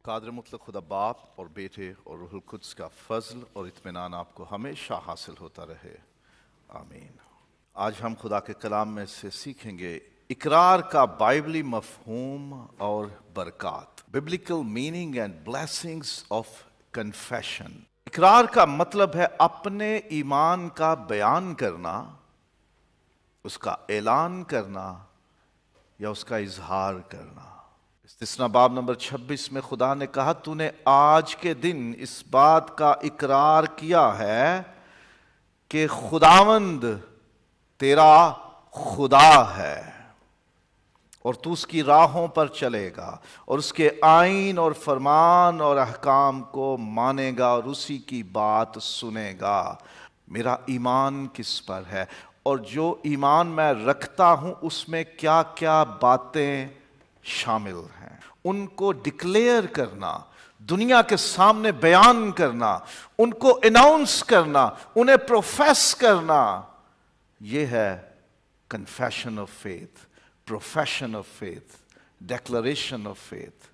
قادر مطلق خدا باپ اور بیٹے اور روح القدس کا فضل اور اطمینان آپ کو ہمیشہ حاصل ہوتا رہے، آمین۔ آج ہم خدا کے کلام میں سے سیکھیں گے اقرار کا بائبلی مفہوم اور برکات، biblical meaning and blessings of confession۔ اقرار کا مطلب ہے اپنے ایمان کا بیان کرنا، اس کا اعلان کرنا یا اس کا اظہار کرنا۔ استثنا باب نمبر 26 میں خدا نے کہا تو نے آج کے دن اس بات کا اقرار کیا ہے کہ خداوند تیرا خدا ہے اور تو اس کی راہوں پر چلے گا اور اس کے آئین اور فرمان اور احکام کو مانے گا اور اسی کی بات سنے گا۔ میرا ایمان کس پر ہے اور جو ایمان میں رکھتا ہوں اس میں کیا کیا باتیں شامل ہیں، ان کو ڈکلیئر کرنا، دنیا کے سامنے بیان کرنا، ان کو اناؤنس کرنا، انہیں پروفیس کرنا، یہ ہے confession of faith, profession of faith, declaration of faith.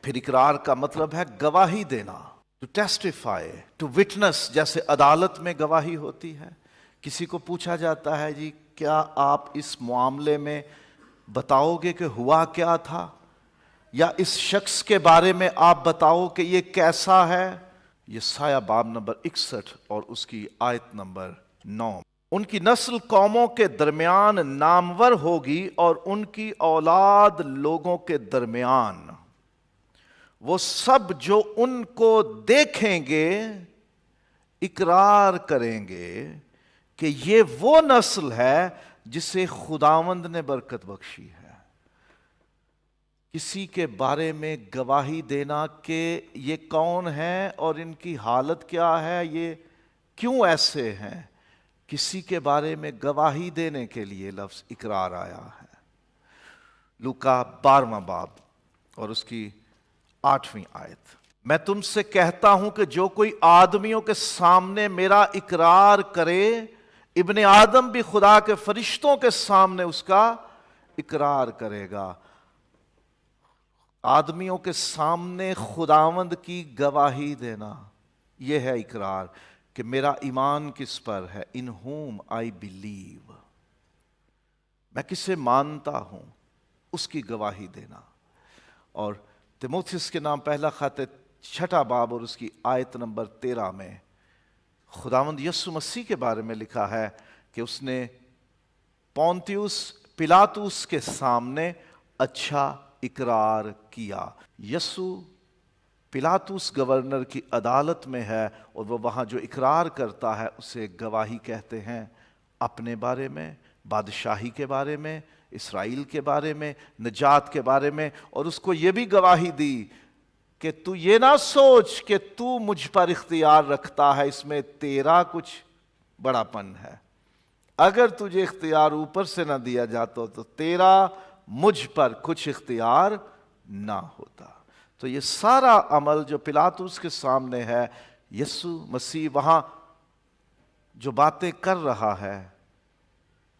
پھر اقرار کا مطلب ہے گواہی دینا، ٹو ٹیسٹیفائی، ٹو وٹنس، جیسے عدالت میں گواہی ہوتی ہے۔ کسی کو پوچھا جاتا ہے جی کیا آپ اس معاملے میں بتاؤ گے کہ ہوا کیا تھا، یا اس شخص کے بارے میں آپ بتاؤ کہ یہ کیسا ہے۔ یسایہ باب نمبر 61 اور اس کی آیت نمبر 9۔ ان کی نسل قوموں کے درمیان نامور ہوگی اور ان کی اولاد لوگوں کے درمیان۔ وہ سب جو ان کو دیکھیں گے اقرار کریں گے کہ یہ وہ نسل ہے جسے خداوند نے برکت بخشی ہے۔ کسی کے بارے میں گواہی دینا کہ یہ کون ہے اور ان کی حالت کیا ہے، یہ کیوں ایسے ہیں، کسی کے بارے میں گواہی دینے کے لیے لفظ اقرار آیا ہے۔ لوکا 12واں باب اور اس کی 8ویں آیت۔ میں تم سے کہتا ہوں کہ جو کوئی آدمیوں کے سامنے میرا اقرار کرے، ابن آدم بھی خدا کے فرشتوں کے سامنے اس کا اقرار کرے گا۔ آدمیوں کے سامنے خداوند کی گواہی دینا، یہ ہے اقرار کہ میرا ایمان کس پر ہے، in whom I believe، میں کسے مانتا ہوں، اس کی گواہی دینا۔ اور تیموتھیوس کے نام پہلا خط 6 باب اور اس کی آیت نمبر 13 میں خداوند یسوع مسیح کے بارے میں لکھا ہے کہ اس نے پونتیوس پلاطس کے سامنے اچھا اقرار کیا۔ یسوع پلاطس گورنر کی عدالت میں ہے اور وہ وہاں جو اقرار کرتا ہے اسے گواہی کہتے ہیں، اپنے بارے میں، بادشاہی کے بارے میں، اسرائیل کے بارے میں، نجات کے بارے میں، اور اس کو یہ بھی گواہی دی کہ تو یہ نہ سوچ کہ تو مجھ پر اختیار رکھتا ہے، اس میں تیرا کچھ بڑا پن ہے۔ اگر تجھے اختیار اوپر سے نہ دیا جاتا تو تیرا مجھ پر کچھ اختیار نہ ہوتا۔ تو یہ سارا عمل جو پلاطس کے سامنے ہے، یسوع مسیح وہاں جو باتیں کر رہا ہے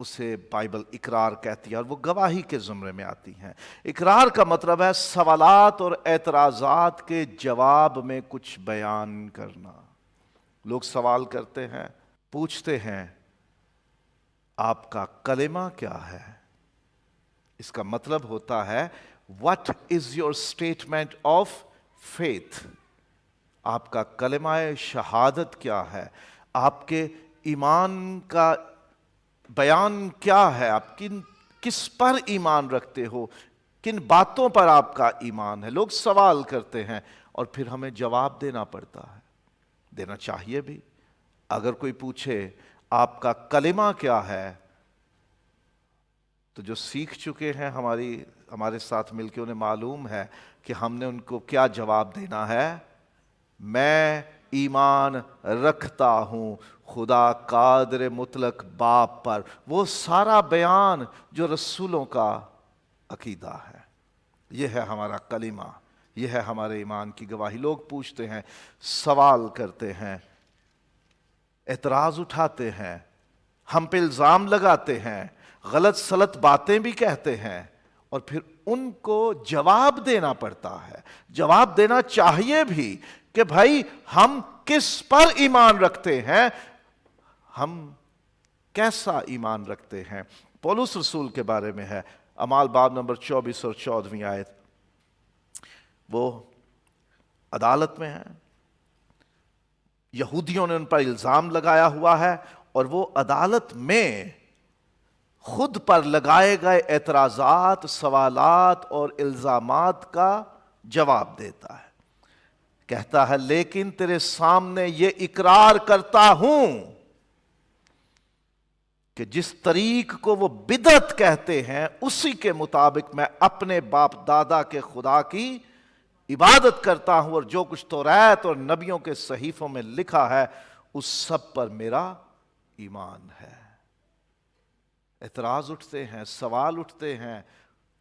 اسے بائبل اقرار کہتی ہے اور وہ گواہی کے زمرے میں آتی ہیں۔ اقرار کا مطلب ہے سوالات اور اعتراضات کے جواب میں کچھ بیان کرنا۔ لوگ سوال کرتے ہیں، پوچھتے ہیں آپ کا کلمہ کیا ہے؟ اس کا مطلب ہوتا ہے what is your statement of faith؟ آپ کا کلمہ شہادت کیا ہے؟ آپ کے ایمان کا بیان کیا ہے؟ آپ کس پر ایمان رکھتے ہو؟ کن باتوں پر آپ کا ایمان ہے؟ لوگ سوال کرتے ہیں اور پھر ہمیں جواب دینا پڑتا ہے، دینا چاہیے بھی۔ اگر کوئی پوچھے آپ کا کلمہ کیا ہے تو جو سیکھ چکے ہیں ہمارے ساتھ مل کے انہیں معلوم ہے کہ ہم نے ان کو کیا جواب دینا ہے۔ میں ایمان رکھتا ہوں خدا قادر مطلق باپ پر، وہ سارا بیان جو رسولوں کا عقیدہ ہے۔ یہ ہے ہمارا کلمہ، یہ ہے ہمارے ایمان کی گواہی۔ لوگ پوچھتے ہیں، سوال کرتے ہیں، اعتراض اٹھاتے ہیں، ہم پہ الزام لگاتے ہیں، غلط سلط باتیں بھی کہتے ہیں، اور پھر ان کو جواب دینا پڑتا ہے. جواب دینا چاہیے بھی کہ بھائی ہم کس پر ایمان رکھتے ہیں, ہم کیسا ایمان رکھتے ہیں. پولس رسول کے بارے میں ہے, اعمال باب نمبر 24 اور 14 آیت. وہ عدالت میں ہیں, یہودیوں نے ان پر الزام لگایا ہوا ہے, اور وہ عدالت میں خود پر لگائے گئے اعتراضات, سوالات اور الزامات کا جواب دیتا ہے. کہتا ہے لیکن تیرے سامنے یہ اقرار کرتا ہوں کہ جس طریق کو وہ بدعت کہتے ہیں اسی کے مطابق میں اپنے باپ دادا کے خدا کی عبادت کرتا ہوں, اور جو کچھ توریت اور نبیوں کے صحیفوں میں لکھا ہے اس سب پر میرا ایمان ہے. اعتراض اٹھتے ہیں, سوال اٹھتے ہیں,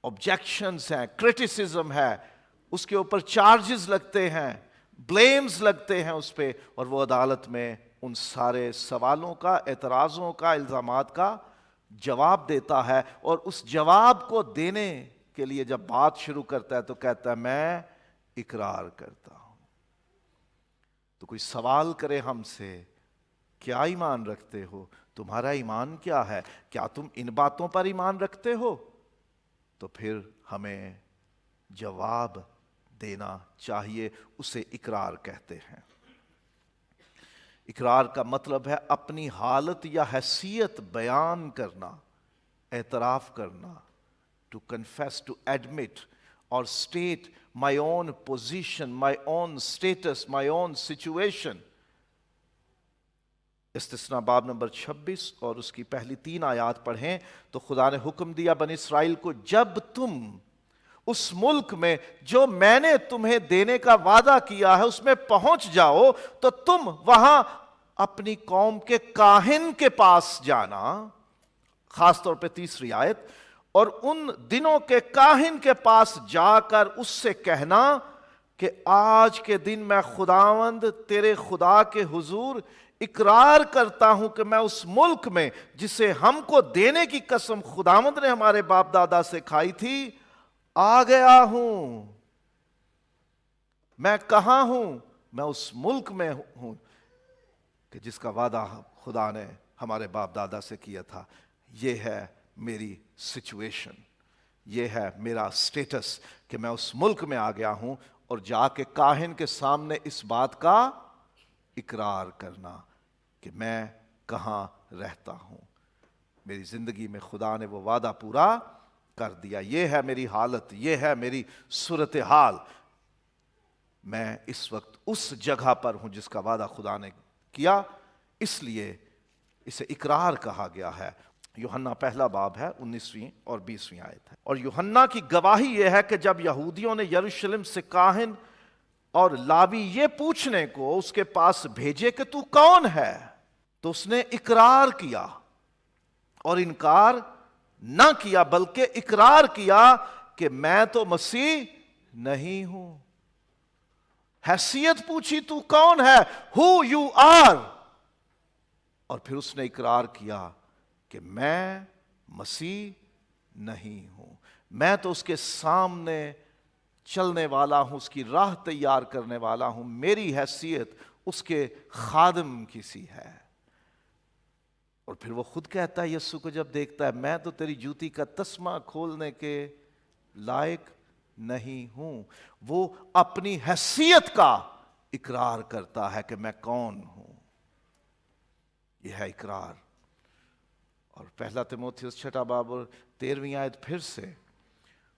آبجیکشنز ہیں, کرٹیسزم ہے, اس کے اوپر چارجز لگتے ہیں, بلیمز لگتے ہیں اس پہ, اور وہ عدالت میں ان سارے سوالوں کا, اعتراضوں کا, الزامات کا جواب دیتا ہے. اور اس جواب کو دینے کے لیے جب بات شروع کرتا ہے تو کہتا ہے میں اقرار کرتا ہوں. تو کوئی سوال کرے ہم سے کیا ایمان رکھتے ہو, تمہارا ایمان کیا ہے, کیا تم ان باتوں پر ایمان رکھتے ہو, تو پھر ہمیں جواب دینا چاہیے. اسے اقرار کہتے ہیں. اقرار کا مطلب ہے اپنی حالت یا حیثیت بیان کرنا, اعتراف کرنا. To confess, to admit or state my own position, my own status, my own situation. استثناء باب نمبر 26 اور اس کی پہلی 3 آیات پڑھیں تو خدا نے حکم دیا بنی اسرائیل کو, جب تم اس ملک میں جو میں نے تمہیں دینے کا وعدہ کیا ہے اس میں پہنچ جاؤ تو تم وہاں اپنی قوم کے کاہن کے پاس جانا, خاص طور پہ 3 آیت, اور ان دنوں کے کاہن کے پاس جا کر اس سے کہنا کہ آج کے دن میں خداوند تیرے خدا کے حضور اقرار کرتا ہوں کہ میں اس ملک میں جسے ہم کو دینے کی قسم خداوند نے ہمارے باپ دادا سے کھائی تھی آ گیا ہوں. میں کہاں ہوں؟ میں اس ملک میں ہوں کہ جس کا وعدہ خدا نے ہمارے باپ دادا سے کیا تھا. یہ ہے میری سچویشن, یہ ہے میرا سٹیٹس کہ میں اس ملک میں آ گیا ہوں, اور جا کے کاہن کے سامنے اس بات کا اقرار کرنا کہ میں کہاں رہتا ہوں. میری زندگی میں خدا نے وہ وعدہ پورا کر دیا. یہ ہے میری حالت, یہ ہے میری صورتحال. میں اس وقت اس جگہ پر ہوں جس کا وعدہ خدا نے کیا, اس لیے اسے اقرار کہا گیا ہے. یوحنا پہلا باب ہے 19ویں اور 20ویں آیت ہے. اور یوحنا کی گواہی یہ ہے کہ جب یہودیوں نے یروشلم سے کاہن اور لاوی یہ پوچھنے کو اس کے پاس بھیجے کہ تو کون ہے, تو اس نے اقرار کیا اور انکار نہ کیا, بلکہ اقرار کیا کہ میں تو مسیح نہیں ہوں. حیثیت پوچھی تو کون ہے, who you are, اور پھر اس نے اقرار کیا کہ میں مسیح نہیں ہوں. میں تو اس کے سامنے چلنے والا ہوں, اس کی راہ تیار کرنے والا ہوں. میری حیثیت اس کے خادم کی سی ہے. اور پھر وہ خود کہتا ہے یسوع کو جب دیکھتا ہے, میں تو تیری جوتی کا تسمہ کھولنے کے لائق نہیں ہوں. وہ اپنی حیثیت کا اقرار کرتا ہے کہ میں کون ہوں. یہ ہے اقرار. اور پہلا تیموتھیوس 6 باب اور 13ویں آیت پھر سے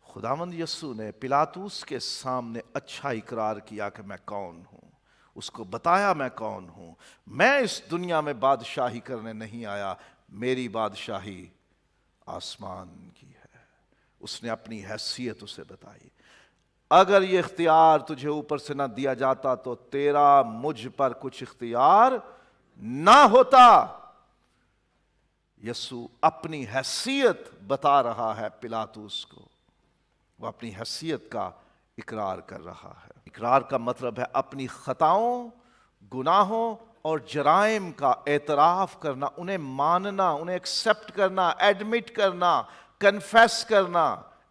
خداوند یسوع نے پلاطوس کے سامنے اچھا اقرار کیا کہ میں کون ہوں. اس کو بتایا میں کون ہوں. میں اس دنیا میں بادشاہی کرنے نہیں آیا, میری بادشاہی آسمان کی ہے. اس نے اپنی حیثیت اسے بتائی. اگر یہ اختیار تجھے اوپر سے نہ دیا جاتا تو تیرا مجھ پر کچھ اختیار نہ ہوتا. یسوع اپنی حیثیت بتا رہا ہے پلاطوس کو, وہ اپنی حیثیت کا اقرار کر رہا ہے. اقرار کا مطلب ہے اپنی خطاؤں, گناہوں اور جرائم کا اعتراف کرنا, انہیں ماننا, انہیں ایکسپٹ کرنا, ایڈمٹ کرنا, کنفیس کرنا,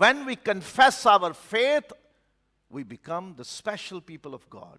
When we confess our faith, we become the special people of God.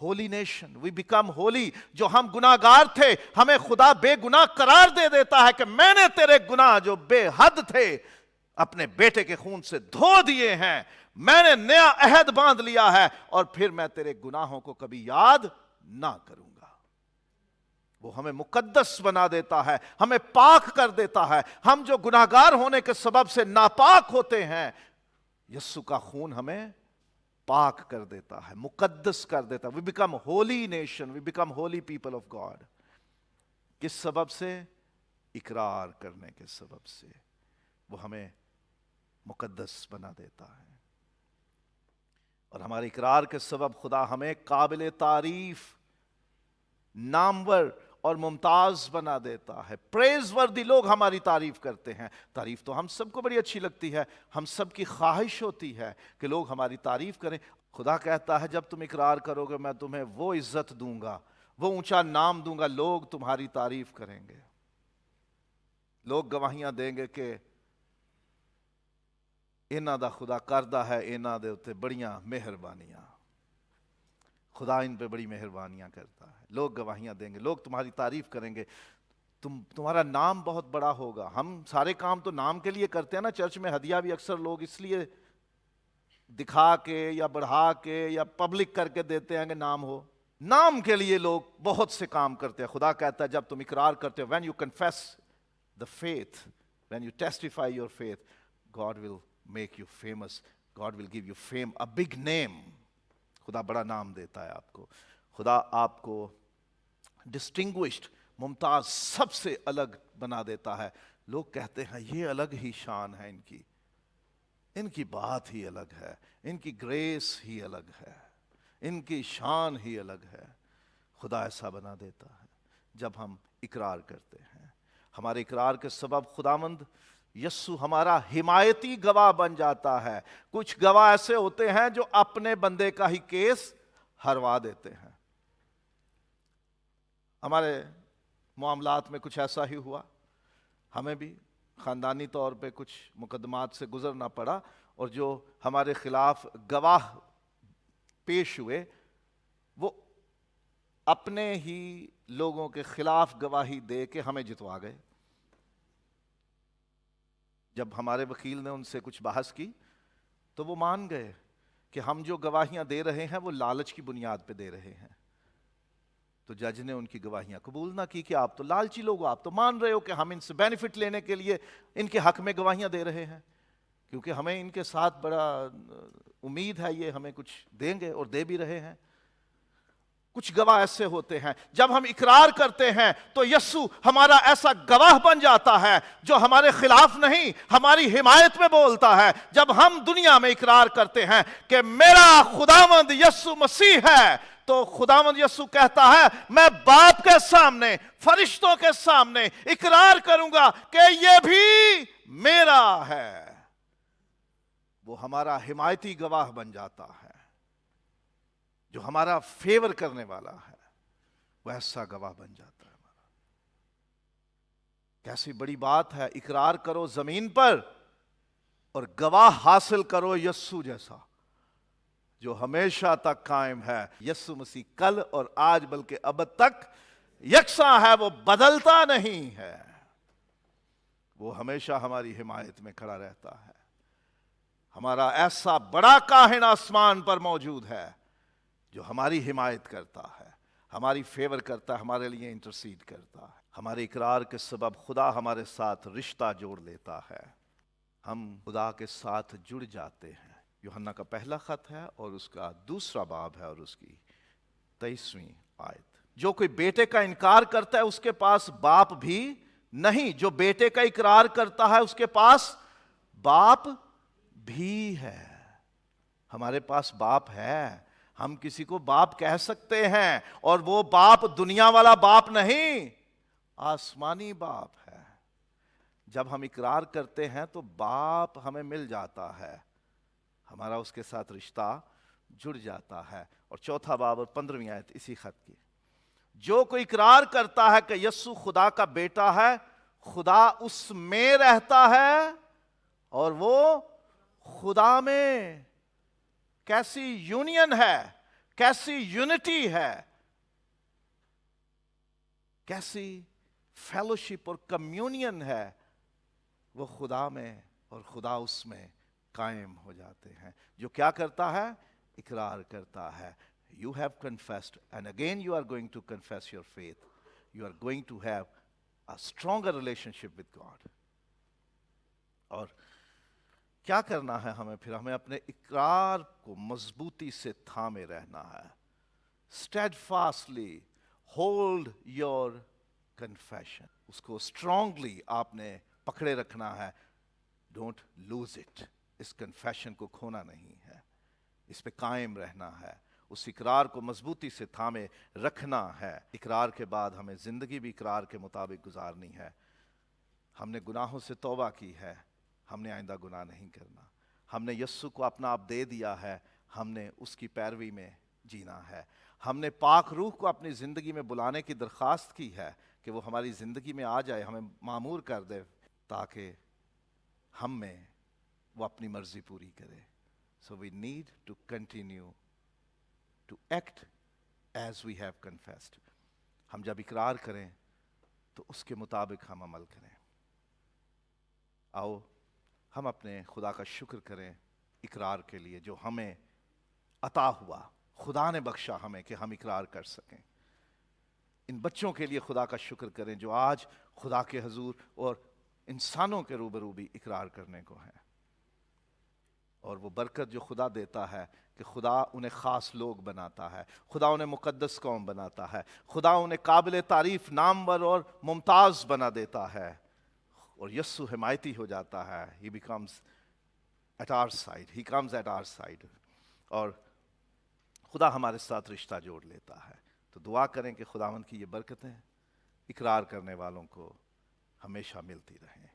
Holy nation, we become holy. جو ہم گناہگار تھے ہمیں خدا بے گناہ قرار دے دیتا ہے کہ میں نے تیرے گناہ جو بے حد تھے اپنے بیٹے کے خون سے دھو دیے ہیں. میں نے نیا عہد باندھ لیا ہے اور پھر میں تیرے گناہوں کو کبھی یاد نہ کروں گا. وہ ہمیں مقدس بنا دیتا ہے، ہمیں پاک کر دیتا ہے. ہم جو گناہگار ہونے کے سبب سے ناپاک ہوتے ہیں، یسوع کا خون ہمیں پاک کر دیتا ہے، مقدس کر دیتا ہے. We become holy nation, we become holy people of God. کس سبب سے؟ اقرار کرنے کے سبب سے. وہ ہمیں مقدس بنا دیتا ہے. اور ہمارے اقرار کے سبب خدا ہمیں قابل تعریف، نامور اور ممتاز بنا دیتا ہے. پریز وردی لوگ ہماری تعریف کرتے ہیں. تعریف تو ہم سب کو بڑی اچھی لگتی ہے، ہم سب کی خواہش ہوتی ہے کہ لوگ ہماری تعریف کریں. خدا کہتا ہے جب تم اقرار کرو گے میں تمہیں وہ عزت دوں گا، وہ اونچا نام دوں گا، لوگ تمہاری تعریف کریں گے. لوگ گواہیاں دیں گے کہ انہاں دا خدا کردہ ہے انہاں دے اتے بڑیاں مہربانیاں، خدا ان پہ بڑی مہربانیاں کرتا ہے. لوگ گواہیاں دیں گے، لوگ تمہاری تعریف کریں گے، تمہارا نام بہت بڑا ہوگا. ہم سارے کام تو نام کے لیے کرتے ہیں نا. چرچ میں ہدیہ بھی اکثر لوگ اس لیے دکھا کے یا بڑھا کے یا پبلک کر کے دیتے ہیں کہ نام ہو. نام کے لیے لوگ بہت سے کام کرتے ہیں. خدا کہتا ہے جب تم اقرار کرتے ہو، when you confess the faith, when you testify your faith, God will make you famous. God will give you fame, a big name. خدا بڑا نام دیتا ہے آپ کو. خدا آپ کو ڈسٹنگوشڈ، ممتاز، سب سے الگ بنا دیتا ہے. لوگ کہتے ہیں یہ الگ ہی شان ہے ان کی بات ہی الگ ہے، ان کی گریس ہی الگ ہے، ان کی شان ہی الگ ہے. خدا ایسا بنا دیتا ہے جب ہم اقرار کرتے ہیں. ہمارے اقرار کے سبب خداوند یسوع ہمارا حمایتی گواہ بن جاتا ہے. کچھ گواہ ایسے ہوتے ہیں جو اپنے بندے کا ہی کیس ہروا دیتے ہیں. ہمارے معاملات میں کچھ ایسا ہی ہوا. ہمیں بھی خاندانی طور پہ کچھ مقدمات سے گزرنا پڑا اور جو ہمارے خلاف گواہ پیش ہوئے وہ اپنے ہی لوگوں کے خلاف گواہی دے کے ہمیں جتوا گئے. جب ہمارے وکیل نے ان سے کچھ بحث کی تو وہ مان گئے کہ ہم جو گواہیاں دے رہے ہیں وہ لالچ کی بنیاد پہ دے رہے ہیں. تو جج نے ان کی گواہیاں قبول نہ کی کہ آپ تو لالچی لوگ ہو، آپ تو مان رہے ہو کہ ہم ان سے بینیفٹ لینے کے لیے ان کے حق میں گواہیاں دے رہے ہیں، کیونکہ ہمیں ان کے ساتھ بڑا امید ہے یہ ہمیں کچھ دیں گے اور دے بھی رہے ہیں. کچھ گواہ ایسے ہوتے ہیں جب ہم اقرار کرتے ہیں تو یسوع ہمارا ایسا گواہ بن جاتا ہے جو ہمارے خلاف نہیں ہماری حمایت میں بولتا ہے. جب ہم دنیا میں اقرار کرتے ہیں کہ میرا خداوند یسوع مسیح ہے تو خداوند یسوع کہتا ہے میں باپ کے سامنے، فرشتوں کے سامنے اقرار کروں گا کہ یہ بھی میرا ہے. وہ ہمارا حمایتی گواہ بن جاتا ہے. جو ہمارا فیور کرنے والا ہے وہ ایسا گواہ بن جاتا ہے ہمارا. کیسی بڑی بات ہے. اقرار کرو زمین پر اور گواہ حاصل کرو یسوع جیسا جو ہمیشہ تک قائم ہے. یسوع مسیح کل اور آج بلکہ ابد تک یکساں ہے، وہ بدلتا نہیں ہے. وہ ہمیشہ ہماری حمایت میں کھڑا رہتا ہے. ہمارا ایسا بڑا کاہن آسمان پر موجود ہے جو ہماری حمایت کرتا ہے، ہماری فیور کرتا ہے، ہمارے لیے انٹرسیڈ کرتا ہے. ہمارے اقرار کے سبب خدا ہمارے ساتھ رشتہ جوڑ لیتا ہے. ہم خدا کے ساتھ جڑ جاتے ہیں. یوحنا کا پہلا خط ہے اور اس کا دوسرا باب ہے اور اس کی 23ویں آیت. جو کوئی بیٹے کا انکار کرتا ہے اس کے پاس باپ بھی نہیں، جو بیٹے کا اقرار کرتا ہے اس کے پاس باپ بھی ہے. ہمارے پاس باپ ہے. ہم کسی کو باپ کہہ سکتے ہیں اور وہ باپ دنیا والا باپ نہیں، آسمانی باپ ہے. جب ہم اقرار کرتے ہیں تو باپ ہمیں مل جاتا ہے، ہمارا اس کے ساتھ رشتہ جڑ جاتا ہے. اور چوتھا باب اور 15ویں آیت اسی خط کی. جو کوئی اقرار کرتا ہے کہ یسوع خدا کا بیٹا ہے، خدا اس میں رہتا ہے اور وہ خدا میں. کیسی یونین ہے کیسی یونٹی ہے، کیسی فیلوشپ اور کمیونین ہے، وہ خدا میں اور خدا اس میں قائم ہو جاتے ہیں۔ جو کیا کرتا ہے؟ اقرار کرتا ہے۔ You have confessed and again you are going to confess your faith. You are going to have a stronger relationship with God. اور کیا کرنا ہے ہمیں پھر؟ ہمیں اپنے اقرار کو مضبوطی سے تھامے رہنا ہے۔ Steadfastly hold your confession. اس کو اسٹرانگلی آپ نے پکڑے رکھنا ہے۔ ڈونٹ لوز اٹ، اس کنفیشن کو کھونا نہیں ہے، اس پہ قائم رہنا ہے، اس اقرار کو مضبوطی سے تھامے رکھنا ہے۔ اقرار کے بعد ہمیں زندگی بھی اقرار کے مطابق گزارنی ہے۔ ہم نے گناہوں سے توبہ کی ہے، ہم نے آئندہ گناہ نہیں کرنا۔ ہم نے یسوع کو اپنا آپ دے دیا ہے، ہم نے اس کی پیروی میں جینا ہے۔ ہم نے پاک روح کو اپنی زندگی میں بلانے کی درخواست کی ہے کہ وہ ہماری زندگی میں آ جائے، ہمیں معمور کر دے تاکہ ہم میں وہ اپنی مرضی پوری کرے۔ So we need to continue to act as we have confessed. ہم جب اقرار کریں تو اس کے مطابق ہم عمل کریں۔ آؤ ہم اپنے خدا کا شکر کریں اقرار کے لیے جو ہمیں عطا ہوا، خدا نے بخشا ہمیں کہ ہم اقرار کر سکیں۔ ان بچوں کے لیے خدا کا شکر کریں جو آج خدا کے حضور اور انسانوں کے روبرو بھی اقرار کرنے کو ہیں۔ اور وہ برکت جو خدا دیتا ہے کہ خدا انہیں خاص لوگ بناتا ہے، خدا انہیں مقدس قوم بناتا ہے، خدا انہیں قابل تعریف، نامور اور ممتاز بنا دیتا ہے، اور یسوع حمایتی ہو جاتا ہے۔ He becomes at our side. He comes at our side. اور خدا ہمارے ساتھ رشتہ جوڑ لیتا ہے۔ تو دعا کریں کہ خداوند کی یہ برکتیں اقرار کرنے والوں کو ہمیشہ ملتی رہیں۔